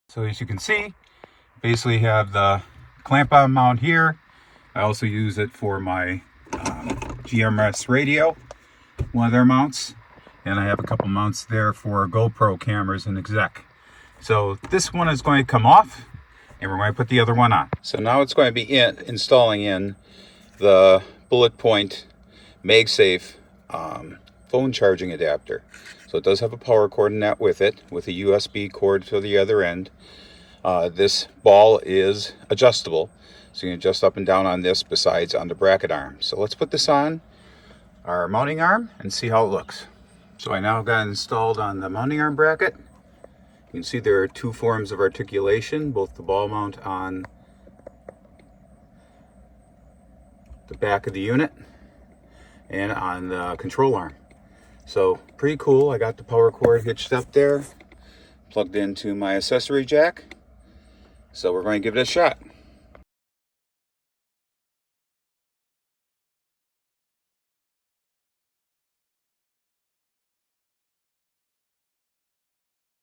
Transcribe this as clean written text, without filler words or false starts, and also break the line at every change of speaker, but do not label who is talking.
So as you can see, basically have the clamp on mount here. I also use it for my GMS radio, one of their mounts, and I have a couple mounts there for GoPro cameras and exec. So this one is going to come off, and we're going to put the other one on. So now it's going to be installing in the Bulletpoint MagSafe phone charging adapter. So it does have a power cord in that with it, with a USB cord to the other end. This ball is adjustable, so you can adjust up and down on this besides on the bracket arm. So let's put this on our mounting arm and see how it looks. So I now got it installed on the mounting arm bracket. You can see there are two forms of articulation, both the ball mount on the back of the unit and on the control arm. So pretty cool. I got the power cord hitched up there, plugged into my accessory jack. So we're going to give it a shot.